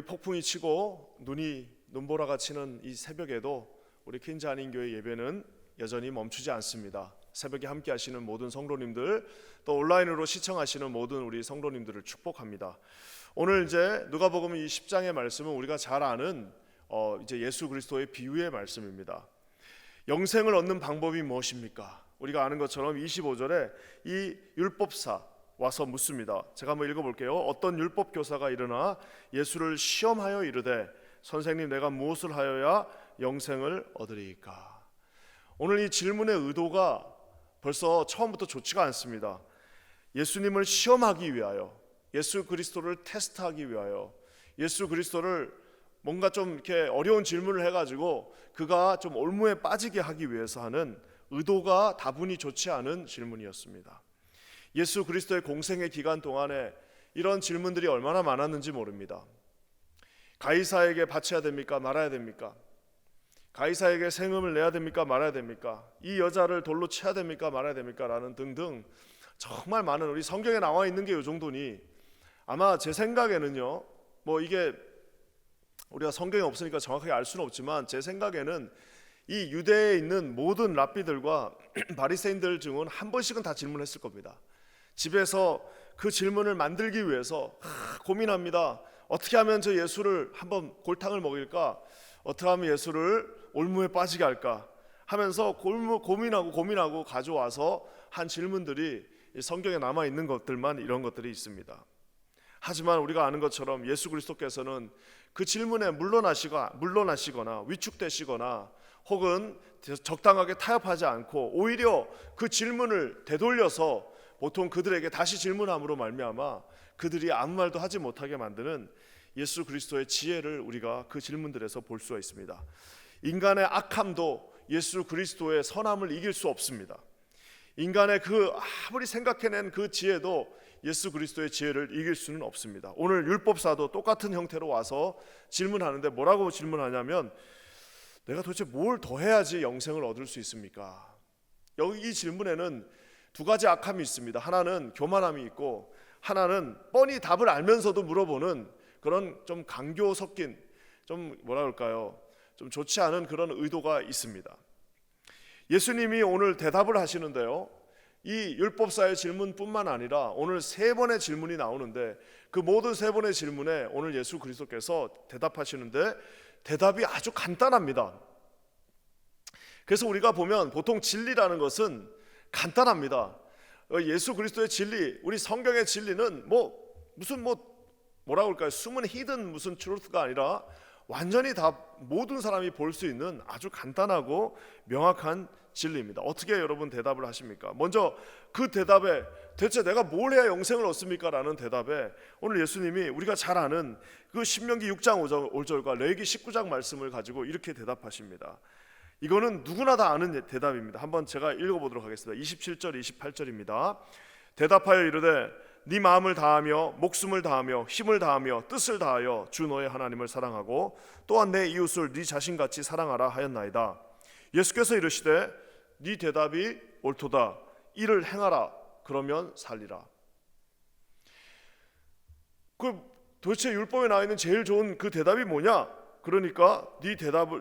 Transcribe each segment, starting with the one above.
이 폭풍이 치고 눈보라가 치는 이 새벽에도 우리 퀸즈 한인교회 예배는 여전히 멈추지 않습니다. 새벽에 함께 하시는 모든 성도님들, 또 온라인으로 시청하시는 모든 우리 성도님들을 축복합니다. 오늘 이제 누가복음 이 10장의 말씀은 우리가 잘 아는 이제 예수 그리스도의 비유의 말씀입니다. 영생을 얻는 방법이 무엇입니까? 우리가 아는 것처럼 25절에 이 율법사 와서 묻습니다. 제가 한번 읽어볼게요. 어떤 율법 교사가 일어나 예수를 시험하여 이르되 선생님, 내가 무엇을 하여야 영생을 얻으리이까? 오늘 이 질문의 의도가 벌써 처음부터 좋지가 않습니다. 예수님을 시험하기 위하여, 예수 그리스도를 테스트하기 위하여, 예수 그리스도를 뭔가 좀 이렇게 어려운 질문을 해가지고 그가 좀 올무에 빠지게 하기 위해서 하는 의도가 다분히 좋지 않은 질문이었습니다. 예수 그리스도의 공생의 기간 동안에 이런 질문들이 얼마나 많았는지 모릅니다. 가이사에게 바쳐야 됩니까? 말아야 됩니까? 가이사에게 생음을 내야 됩니까? 말아야 됩니까? 이 여자를 돌로 쳐야 됩니까? 말아야 됩니까? 라는 등등 정말 많은, 우리 성경에 나와 있는 게 이 정도니 아마 제 생각에는요, 뭐 이게 우리가 성경이 없으니까 정확하게 알 수는 없지만 제 생각에는 이 유대에 있는 모든 랍비들과 바리새인들 중은 한 번씩은 다 질문했을 겁니다. 집에서 그 질문을 만들기 위해서 고민합니다. 어떻게 하면 저 예수를 한번 골탕을 먹일까? 어떻게 하면 예수를 올무에 빠지게 할까? 하면서 고민하고 가져와서 한 질문들이 성경에 남아있는 것들만 이런 것들이 있습니다. 하지만 우리가 아는 것처럼 예수 그리스도께서는 그 질문에 물러나시거나 위축되시거나 혹은 적당하게 타협하지 않고 오히려 그 질문을 되돌려서 보통 그들에게 다시 질문함으로 말미암아 그들이 아무 말도 하지 못하게 만드는 예수 그리스도의 지혜를 우리가 그 질문들에서 볼 수가 있습니다. 인간의 악함도 예수 그리스도의 선함을 이길 수 없습니다. 인간의 그 아무리 생각해낸 그 지혜도 예수 그리스도의 지혜를 이길 수는 없습니다. 오늘 율법사도 똑같은 형태로 와서 질문하는데 뭐라고 질문하냐면, 내가 도대체 뭘 더 해야지 영생을 얻을 수 있습니까? 여기 이 질문에는 두 가지 악함이 있습니다. 하나는 교만함이 있고, 하나는 뻔히 답을 알면서도 물어보는 그런 좀 강교 섞인, 좀 뭐라 그럴까요? 좀 좋지 않은 그런 의도가 있습니다. 예수님이 오늘 대답을 하시는데요, 이 율법사의 질문뿐만 아니라 오늘 세 번의 질문이 나오는데 그 모든 세 번의 질문에 오늘 예수 그리스도께서 대답하시는데 대답이 아주 간단합니다. 그래서 우리가 보면 보통 진리라는 것은 간단합니다. 예수 그리스도의 진리, 우리 성경의 진리는 뭐라 그럴까요? 숨은 히든 무슨 트루스가 아니라 완전히 다 모든 사람이 볼 수 있는 아주 간단하고 명확한 진리입니다. 어떻게 여러분 대답을 하십니까? 먼저 그 대답에 대체 내가 뭘 해야 영생을 얻습니까? 라는 대답에 오늘 예수님이 우리가 잘 아는 그 신명기 6장 5절과 레위기 19장 말씀을 가지고 이렇게 대답하십니다. 이거는 누구나 다 아는 대답입니다. 한번 제가 읽어보도록 하겠습니다. 27절 28절입니다. 대답하여 이르되 네 마음을 다하며 목숨을 다하며 힘을 다하며 뜻을 다하여 주 너의 하나님을 사랑하고 또한 내 이웃을 네 자신같이 사랑하라 하였나이다. 예수께서 이르시되 네 대답이 옳도다. 이를 행하라. 그러면 살리라. 도대체 율법에 나와 있는 제일 좋은 그 대답이 뭐냐? 그러니까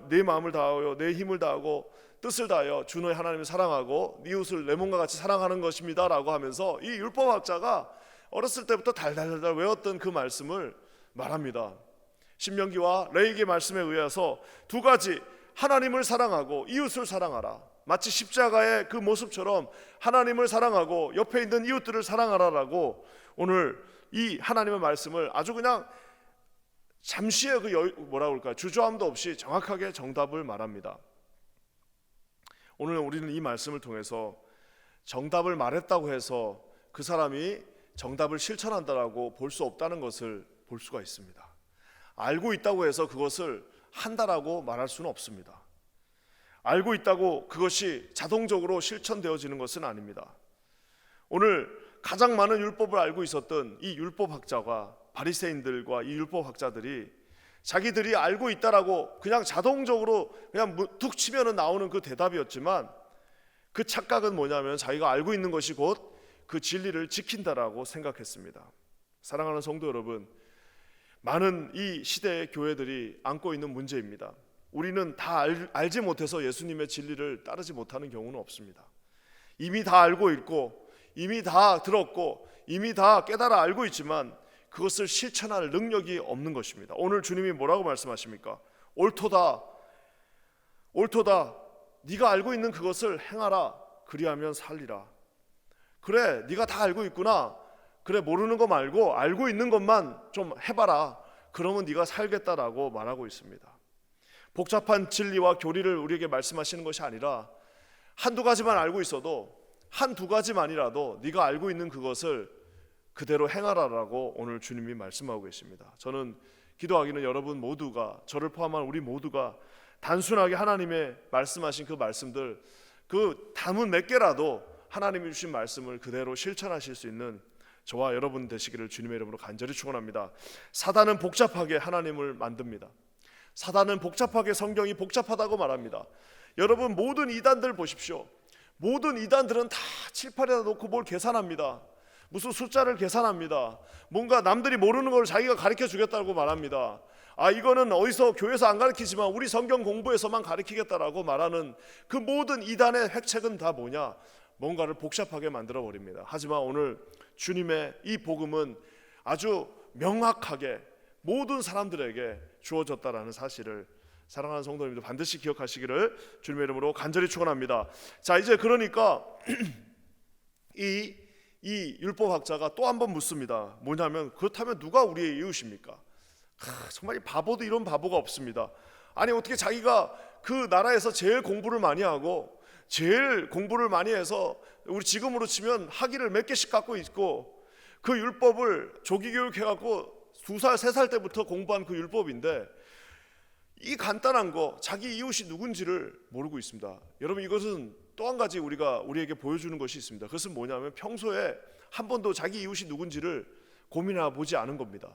네 마음을 다하여 내 힘을 다하고 뜻을 다하여 주 너의 하나님을 사랑하고 네 이웃을 내 몸과 같이 사랑하는 것입니다 라고 하면서 이 율법학자가 어렸을 때부터 달달달 외웠던 그 말씀을 말합니다. 신명기와 레위기 말씀에 의해서 두 가지, 하나님을 사랑하고 이웃을 사랑하라. 마치 십자가의 그 모습처럼 하나님을 사랑하고 옆에 있는 이웃들을 사랑하라라고 오늘 이 하나님의 말씀을 아주 그냥 잠시의 주저함도 없이 정확하게 정답을 말합니다. 오늘 우리는 이 말씀을 통해서 정답을 말했다고 해서 그 사람이 정답을 실천한다라고 볼 수 없다는 것을 볼 수가 있습니다. 알고 있다고 해서 그것을 한다라고 말할 수는 없습니다. 알고 있다고 그것이 자동적으로 실천되어지는 것은 아닙니다. 오늘 가장 많은 율법을 알고 있었던 이 율법학자와 바리새인들과 이 율법학자들이 자기들이 알고 있다라고 그냥 자동적으로 그냥 툭 치면은 나오는 그 대답이었지만 그 착각은 뭐냐면 자기가 알고 있는 것이 곧 그 진리를 지킨다라고 생각했습니다. 사랑하는 성도 여러분, 많은 이 시대의 교회들이 안고 있는 문제입니다. 우리는 다 알지 못해서 예수님의 진리를 따르지 못하는 경우는 없습니다. 이미 다 알고 있고 이미 다 들었고 이미 다 깨달아 알고 있지만 그것을 실천할 능력이 없는 것입니다. 오늘 주님이 뭐라고 말씀하십니까? 옳도다 네가 알고 있는 그것을 행하라. 그리하면 살리라. 그래, 네가 다 알고 있구나. 그래, 모르는 거 말고 알고 있는 것만 좀 해봐라. 그러면 네가 살겠다라고 말하고 있습니다. 복잡한 진리와 교리를 우리에게 말씀하시는 것이 아니라 한두 가지만 알고 있어도 한두 가지만이라도 네가 알고 있는 그것을 그대로 행하라라고 오늘 주님이 말씀하고 계십니다. 저는 기도하기는 여러분 모두가, 저를 포함한 우리 모두가 단순하게 하나님의 말씀하신 그 말씀들, 그 단문 몇 개라도 하나님이 주신 말씀을 그대로 실천하실 수 있는 저와 여러분 되시기를 주님의 이름으로 간절히 축원합니다. 사단은 복잡하게 하나님을 만듭니다. 사단은 복잡하게 성경이 복잡하다고 말합니다. 여러분 모든 이단들 보십시오. 모든 이단들은 다 칠판에다 놓고 뭘 계산합니다. 무슨 숫자를 계산합니다. 뭔가 남들이 모르는 걸 자기가 가르쳐 주겠다고 말합니다. 이거는 어디서 교회에서 안 가르치지만 우리 성경 공부에서만 가르치겠다라고 말하는 그 모든 이단의 획책은 다 뭐냐? 뭔가를 복잡하게 만들어 버립니다. 하지만 오늘 주님의 이 복음은 아주 명확하게 모든 사람들에게 주어졌다라는 사실을 사랑하는 성도님들 반드시 기억하시기를 주님의 이름으로 간절히 축원합니다. 자, 이제 그러니까 이 율법학자가 또 한 번 묻습니다. 뭐냐면 그렇다면 누가 우리의 이웃입니까? 정말 이 바보도 이런 바보가 없습니다. 아니 어떻게 자기가 그 나라에서 제일 공부를 많이 하고 제일 공부를 많이 해서 우리 지금으로 치면 학위를 몇 개씩 갖고 있고 그 율법을 조기교육해갖고 2살, 3살 때부터 공부한 그 율법인데 이 간단한 거 자기 이웃이 누군지를 모르고 있습니다. 여러분 이것은 또 한 가지 우리에게 보여주는 것이 있습니다. 그것은 뭐냐면 평소에 한 번도 자기 이웃이 누군지를 고민해 보지 않은 겁니다.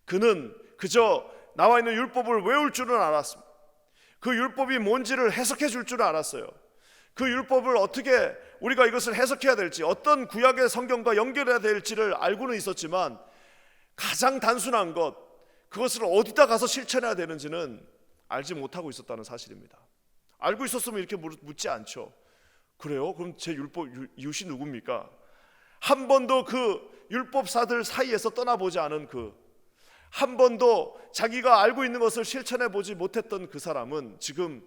그는 그저 나와 있는 율법을 외울 줄은 알았습니다. 그 율법이 뭔지를 해석해 줄 줄은 알았어요. 그 율법을 어떻게 우리가 이것을 해석해야 될지, 어떤 구약의 성경과 연결해야 될지를 알고는 있었지만 가장 단순한 것, 그것을 어디다 가서 실천해야 되는지는 알지 못하고 있었다는 사실입니다. 알고 있었으면 이렇게 묻지 않죠. 그래요? 그럼 제 이웃이 누굽니까? 한 번도 그 율법사들 사이에서 떠나보지 않은 한 번도 자기가 알고 있는 것을 실천해보지 못했던 그 사람은 지금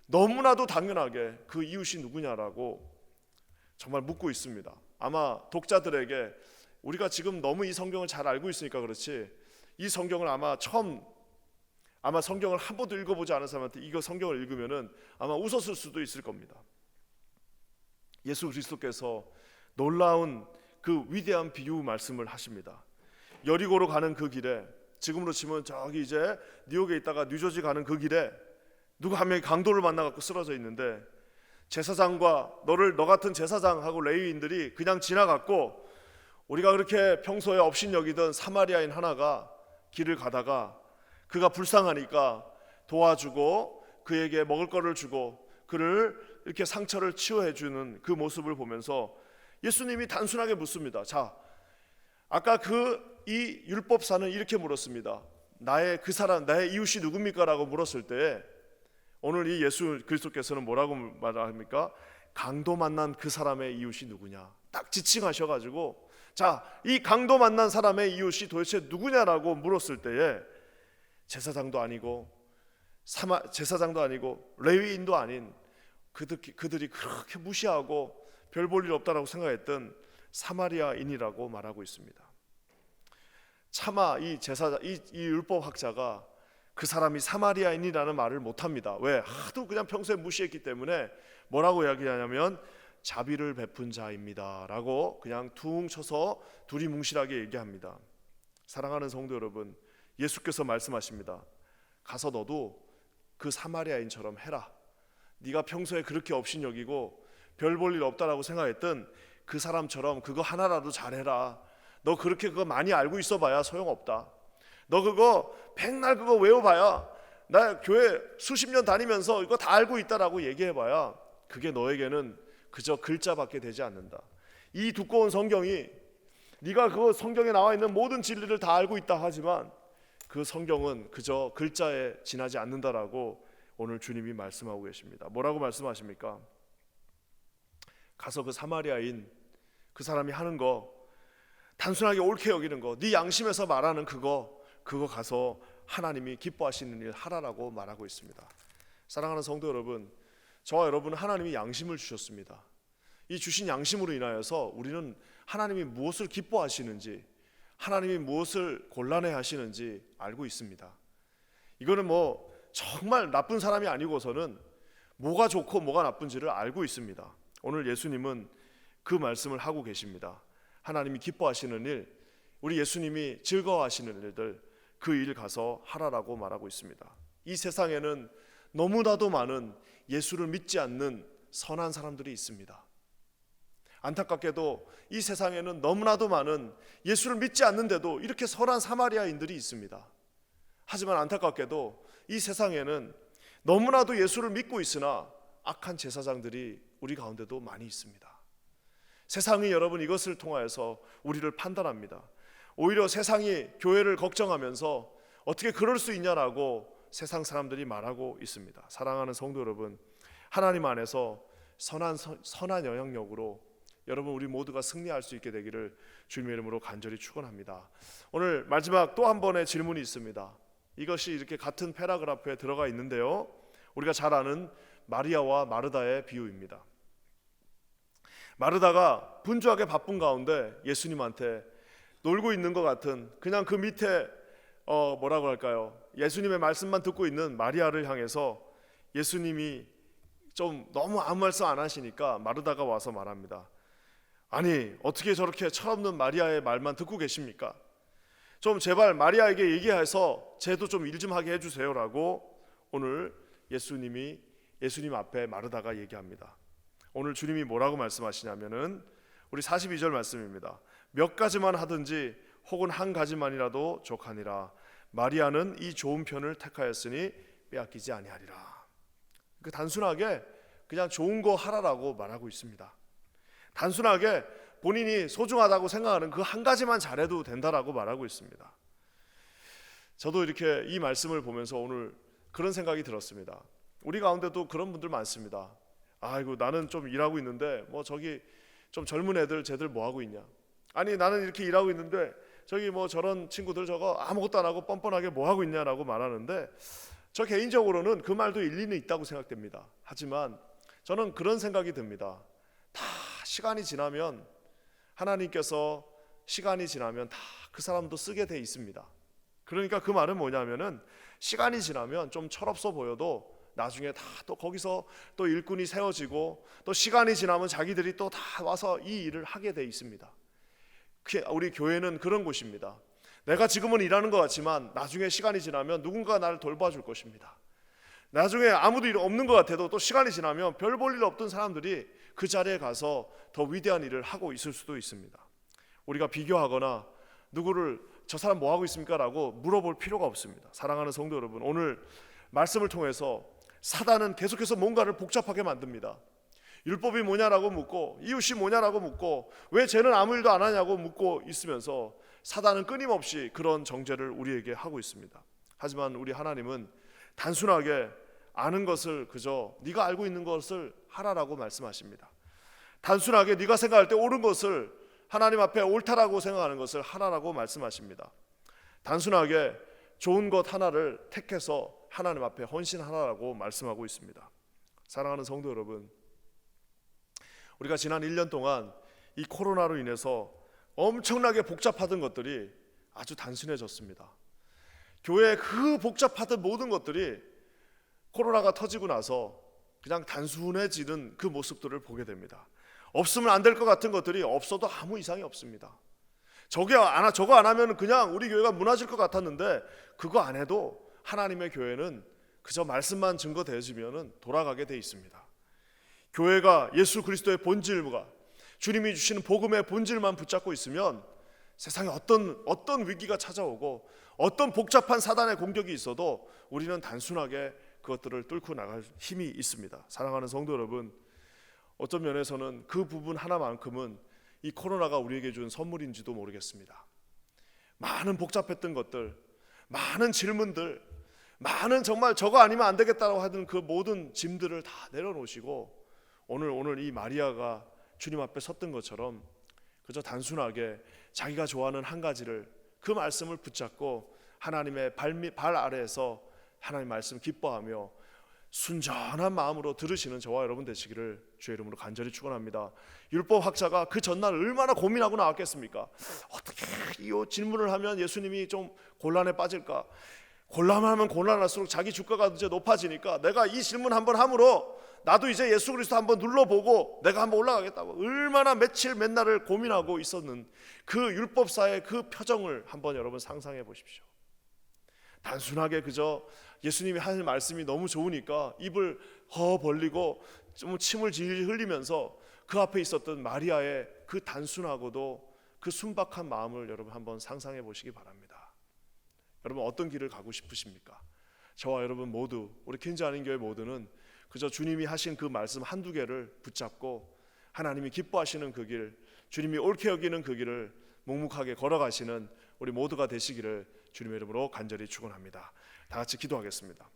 너무나도 당연하게 그 이웃이 누구냐라고 정말 묻고 있습니다. 아마 독자들에게 우리가 지금 너무 이 성경을 잘 알고 있으니까 그렇지 이 성경을 아마 성경을 한 번도 읽어보지 않은 사람한테 이거 성경을 읽으면은 아마 웃었을 수도 있을 겁니다. 예수 그리스도께서 놀라운 그 위대한 비유 말씀을 하십니다. 여리고로 가는 그 길에, 지금으로 치면 저기 이제 뉴욕에 있다가 뉴저지 가는 그 길에 누가 한 명이 강도를 만나갖고 쓰러져 있는데 제사장과 너 같은 제사장하고 레위인들이 그냥 지나갔고 우리가 그렇게 평소에 업신여기던 사마리아인 하나가 길을 가다가 그가 불쌍하니까 도와주고 그에게 먹을 거를 주고 그를 이렇게 상처를 치유해 주는 그 모습을 보면서 예수님이 단순하게 묻습니다. 자, 아까 이 율법사는 이렇게 물었습니다. 나의 이웃이 누굽니까? 라고 물었을 때 오늘 이 예수 그리스도께서는 뭐라고 말합니까? 강도 만난 그 사람의 이웃이 누구냐? 딱 지칭하셔가지고 자, 이 강도 만난 사람의 이웃이 도대체 누구냐라고 물었을 때에 제사장도 아니고 레위인도 아닌 그들이 그렇게 무시하고 별 볼 일 없다라고 생각했던 사마리아인이라고 말하고 있습니다. 차마 이 율법학자가 그 사람이 사마리아인이라는 말을 못합니다. 왜? 하도 그냥 평소에 무시했기 때문에 뭐라고 이야기하냐면 자비를 베푼 자입니다 라고 그냥 퉁 쳐서 두리뭉실하게 얘기합니다. 사랑하는 성도 여러분, 예수께서 말씀하십니다. 가서 너도 그 사마리아인처럼 해라. 네가 평소에 그렇게 업신여기고 별 볼 일 없다라고 생각했던 그 사람처럼 그거 하나라도 잘해라. 너 그렇게 그거 많이 알고 있어봐야 소용없다. 너 그거 백날 그거 외워봐야 나 교회 수십 년 다니면서 이거 다 알고 있다라고 얘기해봐야 그게 너에게는 그저 글자밖에 되지 않는다. 이 두꺼운 성경이 네가 그 성경에 나와 있는 모든 진리를 다 알고 있다 하지만 그 성경은 그저 글자에 지나지 않는다라고 오늘 주님이 말씀하고 계십니다. 뭐라고 말씀하십니까? 가서 그 사마리아인 그 사람이 하는 거, 단순하게 옳게 여기는 거, 네 양심에서 말하는 그거 가서 하나님이 기뻐하시는 일 하라라고 말하고 있습니다. 사랑하는 성도 여러분, 저와 여러분은 하나님이 양심을 주셨습니다. 이 주신 양심으로 인하여서 우리는 하나님이 무엇을 기뻐하시는지, 하나님이 무엇을 곤란해 하시는지 알고 있습니다. 이거는 뭐 정말 나쁜 사람이 아니고서는 뭐가 좋고 뭐가 나쁜지를 알고 있습니다. 오늘 예수님은 그 말씀을 하고 계십니다. 하나님이 기뻐하시는 일, 우리 예수님이 즐거워하시는 일들, 그 일 가서 하라라고 말하고 있습니다. 이 세상에는 너무나도 많은 예수를 믿지 않는 선한 사람들이 있습니다. 안타깝게도 이 세상에는 너무나도 많은 예수를 믿지 않는데도 이렇게 선한 사마리아인들이 있습니다. 하지만 안타깝게도 이 세상에는 너무나도 예수를 믿고 있으나 악한 제사장들이 우리 가운데도 많이 있습니다. 세상이 여러분 이것을 통하여서 우리를 판단합니다. 오히려 세상이 교회를 걱정하면서 어떻게 그럴 수 있냐라고 세상 사람들이 말하고 있습니다. 사랑하는 성도 여러분, 하나님 안에서 선한 영향력으로 여러분 우리 모두가 승리할 수 있게 되기를 주님의 이름으로 간절히 축원합니다. 오늘 마지막 또 한 번의 질문이 있습니다. 이것이 이렇게 같은 패러그래프에 들어가 있는데요, 우리가 잘 아는 마리아와 마르다의 비유입니다. 마르다가 분주하게 바쁜 가운데 예수님한테 놀고 있는 것 같은, 그냥 그 밑에 뭐라고 할까요? 예수님의 말씀만 듣고 있는 마리아를 향해서 예수님이 좀 너무 아무 말씀 안 하시니까 마르다가 와서 말합니다. 아니, 어떻게 저렇게 철없는 마리아의 말만 듣고 계십니까? 좀 제발 마리아에게 얘기해서 쟤도 좀 일 좀 하게 해주세요라고 오늘 예수님 앞에 마르다가 얘기합니다. 오늘 주님이 뭐라고 말씀하시냐면은 우리 42절 말씀입니다. 몇 가지만 하든지 혹은 한 가지만이라도 족하니라. 마리아는 이 좋은 편을 택하였으니 빼앗기지 아니하리라. 그 단순하게 그냥 좋은 거 하라라고 말하고 있습니다. 단순하게 본인이 소중하다고 생각하는 그 한 가지만 잘해도 된다라고 말하고 있습니다. 저도 이렇게 이 말씀을 보면서 오늘 그런 생각이 들었습니다. 우리 가운데도 그런 분들 많습니다. 아이고, 나는 좀 일하고 있는데 뭐 저기 좀 젊은 애들 쟤들 뭐 하고 있냐? 아니, 나는 이렇게 일하고 있는데 저기 뭐 저런 친구들 저거 아무것도 안 하고 뻔뻔하게 뭐 하고 있냐라고 말하는데, 저 개인적으로는 그 말도 일리는 있다고 생각됩니다. 하지만 저는 그런 생각이 듭니다. 다 시간이 지나면, 하나님께서 시간이 지나면 다 그 사람도 쓰게 돼 있습니다. 그러니까 그 말은 뭐냐면은 시간이 지나면 좀 철없어 보여도 나중에 다 또 거기서 또 일꾼이 세워지고 또 시간이 지나면 자기들이 또 다 와서 이 일을 하게 돼 있습니다. 우리 교회는 그런 곳입니다. 내가 지금은 일하는 것 같지만 나중에 시간이 지나면 누군가 나를 돌봐줄 것입니다. 나중에 아무도 일 없는 것 같아도 또 시간이 지나면 별 볼 일 없던 사람들이 그 자리에 가서 더 위대한 일을 하고 있을 수도 있습니다. 우리가 비교하거나 누구를 저 사람 뭐 하고 있습니까? 라고 물어볼 필요가 없습니다. 사랑하는 성도 여러분, 오늘 말씀을 통해서 사단은 계속해서 뭔가를 복잡하게 만듭니다. 율법이 뭐냐라고 묻고, 이웃이 뭐냐라고 묻고, 왜 쟤는 아무 일도 안 하냐고 묻고 있으면서 사단은 끊임없이 그런 정죄를 우리에게 하고 있습니다. 하지만 우리 하나님은 단순하게 아는 것을 그저 네가 알고 있는 것을 하라라고 말씀하십니다. 단순하게 네가 생각할 때 옳은 것을, 하나님 앞에 옳다라고 생각하는 것을 하라라고 말씀하십니다. 단순하게 좋은 것 하나를 택해서 하나님 앞에 헌신하라라고 말씀하고 있습니다. 사랑하는 성도 여러분, 우리가 지난 1년 동안 이 코로나로 인해서 엄청나게 복잡하던 것들이 아주 단순해졌습니다. 교회의 그 복잡하던 모든 것들이 코로나가 터지고 나서 그냥 단순해지는 그 모습들을 보게 됩니다. 없으면 안 될 것 같은 것들이 없어도 아무 이상이 없습니다. 저거 안 하면 그냥 우리 교회가 무너질 것 같았는데, 그거 안 해도 하나님의 교회는 그저 말씀만 증거되어지면 돌아가게 돼 있습니다. 교회가 예수 그리스도의 본질과 주님이 주시는 복음의 본질만 붙잡고 있으면 세상에 어떤 위기가 찾아오고 어떤 복잡한 사단의 공격이 있어도 우리는 단순하게 그것들을 뚫고 나갈 힘이 있습니다. 사랑하는 성도 여러분, 어떤 면에서는 그 부분 하나만큼은 이 코로나가 우리에게 준 선물인지도 모르겠습니다. 많은 복잡했던 것들, 많은 질문들, 많은 정말 저거 아니면 안 되겠다고 하던 그 모든 짐들을 다 내려놓으시고 오늘 이 마리아가 주님 앞에 섰던 것처럼 그저 단순하게 자기가 좋아하는 한 가지를, 그 말씀을 붙잡고 하나님의 발 아래에서 하나님 말씀 기뻐하며 순전한 마음으로 들으시는 저와 여러분 되시기를 주의 이름으로 간절히 축원합니다. 율법학자가 그 전날 얼마나 고민하고 나왔겠습니까? 어떻게 이 질문을 하면 예수님이 좀 곤란에 빠질까? 곤란하면 곤란할수록 자기 주가가 이제 높아지니까 내가 이 질문 한번 함으로 나도 이제 예수 그리스도 한번 눌러보고 내가 한번 올라가겠다고 얼마나 며칠 몇 날을 고민하고 있었는 그 율법사의 그 표정을 한번 여러분 상상해 보십시오. 단순하게 그저 예수님이 하는 말씀이 너무 좋으니까 입을 허 벌리고 좀 침을 질질 흘리면서 그 앞에 있었던 마리아의 그 단순하고도 그 순박한 마음을 여러분 한번 상상해 보시기 바랍니다. 여러분 어떤 길을 가고 싶으십니까? 저와 여러분 모두, 우리 퀸즈 한인교회 모두는 그저 주님이 하신 그 말씀 한두 개를 붙잡고 하나님이 기뻐하시는 그 길, 주님이 옳게 여기는 그 길을 묵묵하게 걸어가시는 우리 모두가 되시기를 주님의 이름으로 간절히 축원합니다. 다 같이 기도하겠습니다.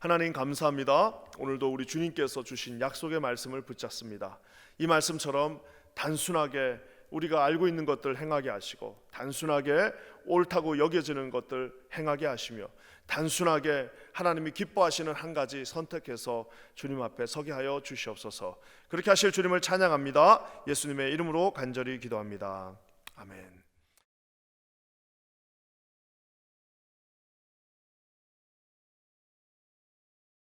하나님 감사합니다. 오늘도 우리 주님께서 주신 약속의 말씀을 붙잡습니다. 이 말씀처럼 단순하게 우리가 알고 있는 것들 행하게 하시고, 단순하게 옳다고 여겨지는 것들 행하게 하시며, 단순하게 하나님이 기뻐하시는 한 가지 선택해서 주님 앞에 서게 하여 주시옵소서. 그렇게 하실 주님을 찬양합니다. 예수님의 이름으로 간절히 기도합니다. 아멘.